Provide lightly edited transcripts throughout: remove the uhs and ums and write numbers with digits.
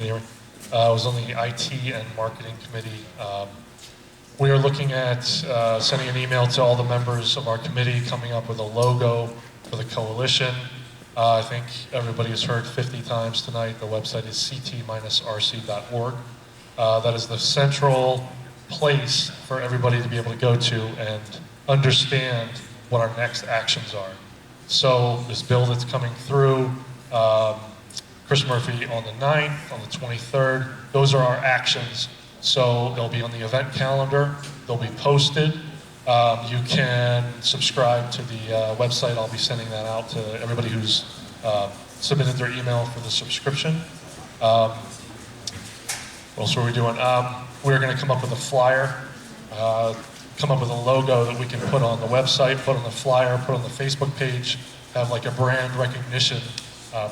I was on the IT and marketing committee. We are looking at sending an email to all the members of our committee, coming up with a logo for the coalition. I think everybody has heard 50 times tonight. The website is ct-rc.org. That is the central place for everybody to be able to go to and understand what our next actions are. So this bill that's coming through, Chris Murphy on the 9th, on the 23rd, those are our actions. So they'll be on the event calendar, they'll be posted. You can subscribe to the website. I'll be sending that out to everybody who's submitted their email for the subscription. What else are we doing? We're going to come up with a flyer, come up with a logo that we can put on the website, put on the flyer, put on the Facebook page, have like a brand recognition,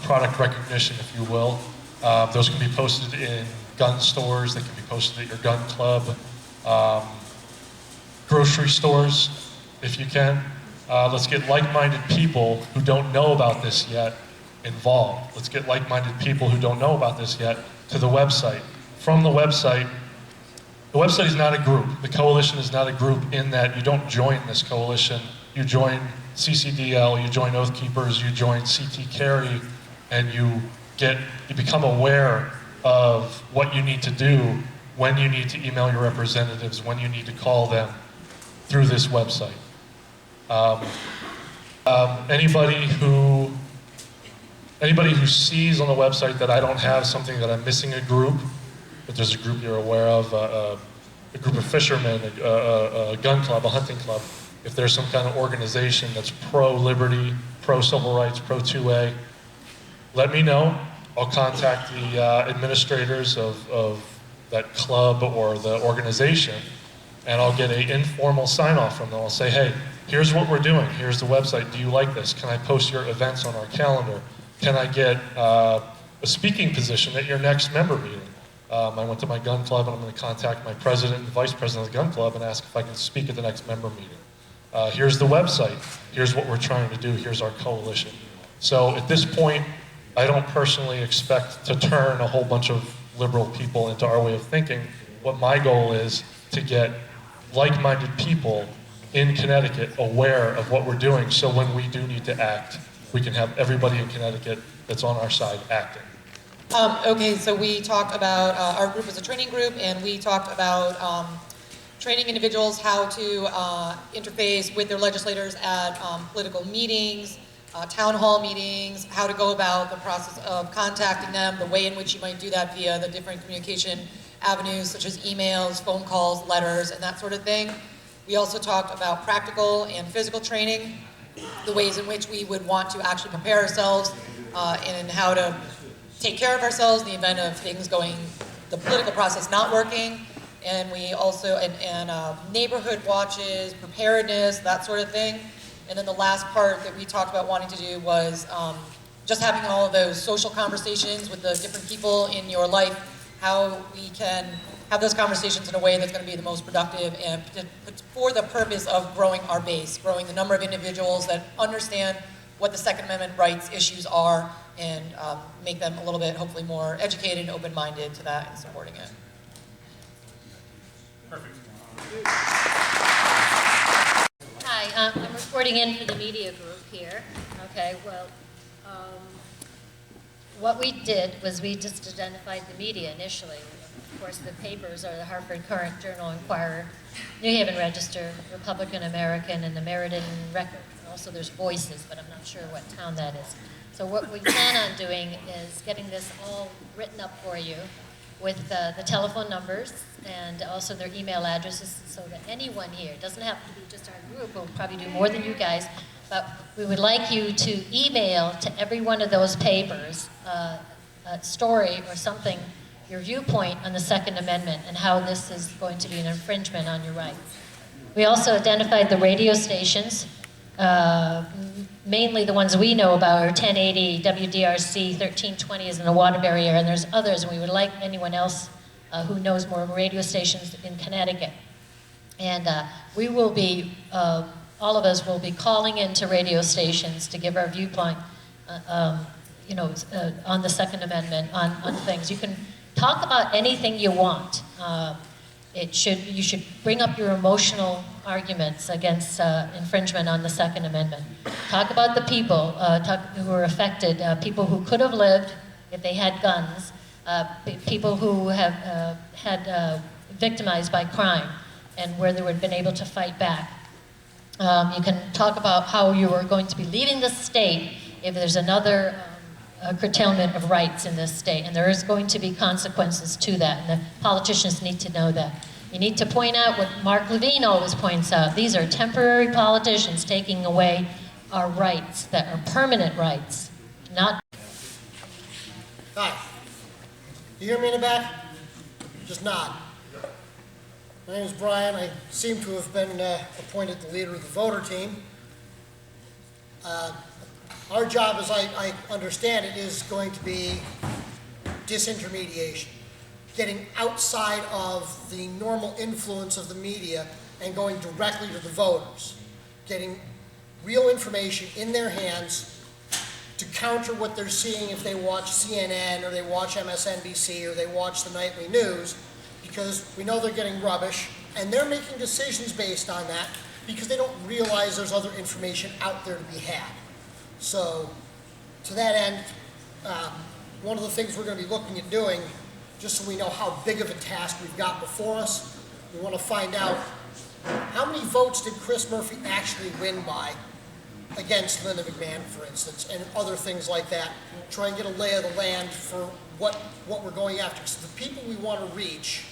product recognition, if you will. Those can be posted in gun stores, they can be posted at your gun club, grocery stores, if you can. Let's get like-minded people who don't know about this yet involved. Let's get like-minded people who don't know about this yet to the website. From the website is not a group. The coalition is not a group in that you don't join this coalition. You join CCDL, you join Oath Keepers, you join CT Carry, and you become aware of what you need to do, when you need to email your representatives, when you need to call them through this website. Anybody who sees on the website that I don't have something, that I'm missing a group, if there's a group you're aware of, a group of fishermen, a gun club, a hunting club, if there's some kind of organization that's pro-liberty, pro-civil rights, pro-2A, let me know. I'll contact the administrators of that club or the organization, and I'll get an informal sign-off from them. I'll say, hey, here's what we're doing. Here's the website. Do you like this? Can I post your events on our calendar? Can I get a speaking position at your next member meeting? I went to my gun club, and I'm going to contact my president and vice president of the gun club and ask if I can speak at the next member meeting. Here's the website. Here's what we're trying to do. Here's our coalition. So at this point, I don't personally expect to turn a whole bunch of liberal people into our way of thinking. What my goal is to get like-minded people in Connecticut aware of what we're doing, so when we do need to act, we can have everybody in Connecticut that's on our side acting. Okay, so we talked about, our group is a training group, and we talked about training individuals how to interface with their legislators at political meetings, town hall meetings, how to go about the process of contacting them, the way in which you might do that via the different communication avenues such as emails, phone calls, letters, and that sort of thing. We also talked about practical and physical training, the ways in which we would want to actually prepare ourselves and how to take care of ourselves in the event of things going, the political process not working. And we also, and neighborhood watches, preparedness, that sort of thing. And then the last part that we talked about wanting to do was just having all of those social conversations with the different people in your life, how we can have those conversations in a way that's going to be the most productive and for the purpose of growing our base, growing the number of individuals that understand what the Second Amendment rights issues are, and make them a little bit, hopefully, more educated and open-minded to that and supporting it. Perfect. Hi, I'm reporting in for the media group here. Okay, well, what we did was we just identified the media initially. Of course, the papers are the Hartford Courant, Journal-Enquirer, New Haven Register, Republican American, and the Meriden Record. Also, there's Voices, but I'm not sure what town that is. So what we plan on doing is getting this all written up for you with the telephone numbers and also their email addresses, so that anyone here, it doesn't have to be just our group, we'll probably do more than you guys, but we would like you to email to every one of those papers a story or something, your viewpoint on the Second Amendment and how this is going to be an infringement on your rights. We also identified the radio stations, mainly the ones we know about are 1080, WDRC, 1320 is in the Waterbury area, and there's others, and we would like anyone else who knows more radio stations in Connecticut. And we will be, all of us will be calling into radio stations to give our viewpoint, on the Second Amendment, on things. You can talk about anything you want. You should bring up your emotional arguments against infringement on the Second Amendment. Talk about the people who were affected, people who could have lived if they had guns, people who have had victimized by crime, and where they would have been able to fight back. You can talk about how you are going to be leaving the state if there's another curtailment of rights in this state, and there is going to be consequences to that, and the politicians need to know that. You need to point out what Mark Levine always points out. These are temporary politicians taking away our rights that are permanent rights, not... Hi. You hear me in the back? Just nod. My name is Brian. I seem to have been appointed the leader of the voter team. Our job, as I understand it, is going to be disintermediation, getting outside of the normal influence of the media and going directly to the voters, getting real information in their hands to counter what they're seeing if they watch CNN or they watch MSNBC or they watch the nightly news, because we know they're getting rubbish, and they're making decisions based on that because they don't realize there's other information out there to be had. So, to that end, one of the things we're going to be looking at doing, just so we know how big of a task we've got before us, we want to find out how many votes did Chris Murphy actually win by against Linda McMahon, for instance, and other things like that. Try and get a lay of the land for what we're going after. So the people we want to reach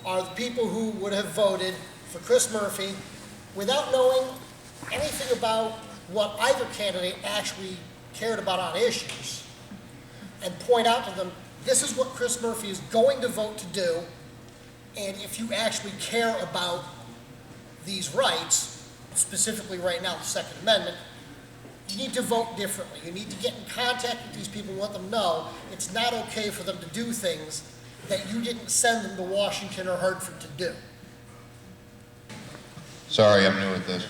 are the people who would have voted for Chris Murphy without knowing anything about what either candidate actually cared about on issues, and point out to them, this is what Chris Murphy is going to vote to do, and if you actually care about these rights, specifically right now the Second Amendment, you need to vote differently. You need to get in contact with these people and let them know it's not okay for them to do things that you didn't send them to Washington or Hartford to do. Sorry, I'm new at this.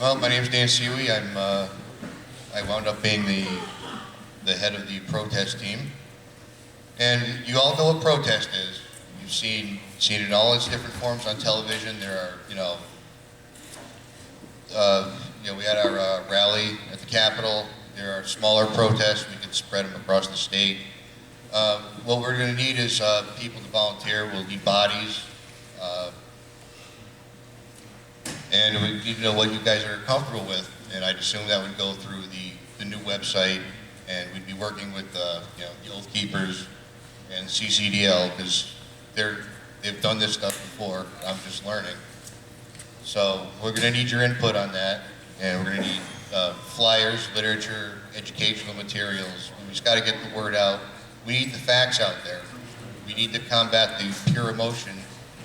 Well, my name's Dan Siwi. I wound up being the head of the protest team. And you all know what protest is. You've seen it in all its different forms on television. There are, we had our rally at the Capitol. There are smaller protests. We can spread them across the state. What we're going to need is people to volunteer. We'll need bodies. And we need to know what you guys are comfortable with. And I'd assume that would go through the new website, and we'd be working with the Oath Keepers and CCDL, because they've done this stuff before. I'm just learning. So we're going to need your input on that, and we're going to need flyers, literature, educational materials. We just got to get the word out. We need the facts out there. We need to combat the pure emotion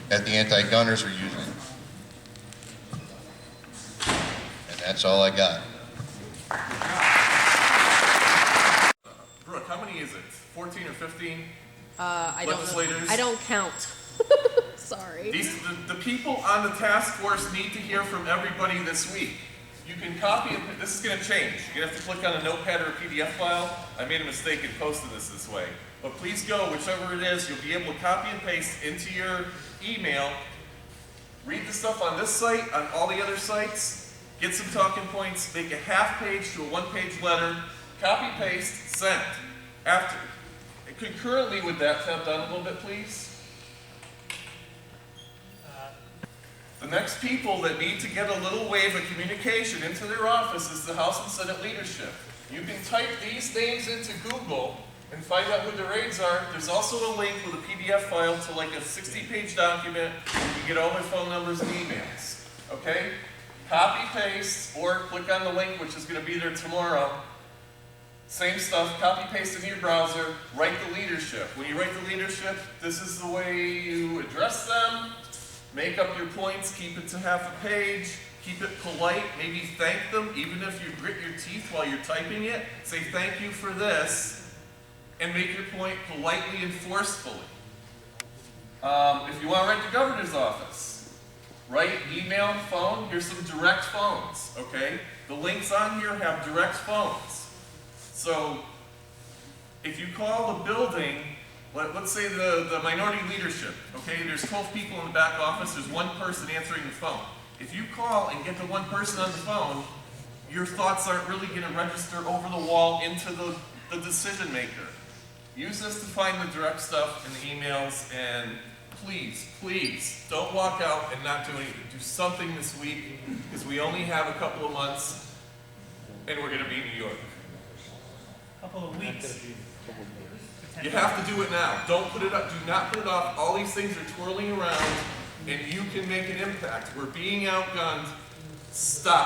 that the anti-gunners are using. And that's all I got. Brooke, how many is it? 14 or 15? I don't know. Legislators? I don't count. Sorry. The people on the task force need to hear from everybody this week. You can copy and this is going to change. You're going to have to click on a notepad or a PDF file. I made a mistake and posted this way. But please go, whichever it is, you'll be able to copy and paste into your email. Read the stuff on this site, on all the other sites. Get some talking points. Make a half page to a one-page letter. Copy, paste, send. After, concurrently with that, tab down a little bit, please. The next people that need to get a little wave of communication into their office is the House and Senate leadership. You can type these names into Google and find out who the raids are. There's also a link with a PDF file to like a 60-page document. You can get all their phone numbers and emails. Okay? Copy, paste, or click on the link, which is going to be there tomorrow. Same stuff, copy, paste into your browser, write the leadership. When you write the leadership, this is the way you address them. Make up your points, keep it to half a page, keep it polite, maybe thank them, even if you grit your teeth while you're typing it. Say thank you for this, and make your point politely and forcefully. If you want to write the governor's office, write, email, phone, here's some direct phones, okay? The links on here have direct phones. So If you call the building, let's say the minority leadership, okay, there's 12 people in the back office, there's one person answering the phone. If you call and get the one person on the phone, your thoughts aren't really gonna register over the wall into the decision maker. Use this to find the direct stuff in the emails, and please, please, don't walk out and not do anything. Do something this week, because we only have a couple of months, and we're gonna be in New York. Couple of weeks. You have to do it now. Don't put it up, do not put it off. All these things are twirling around, and you can make an impact. We're being outgunned. Stop.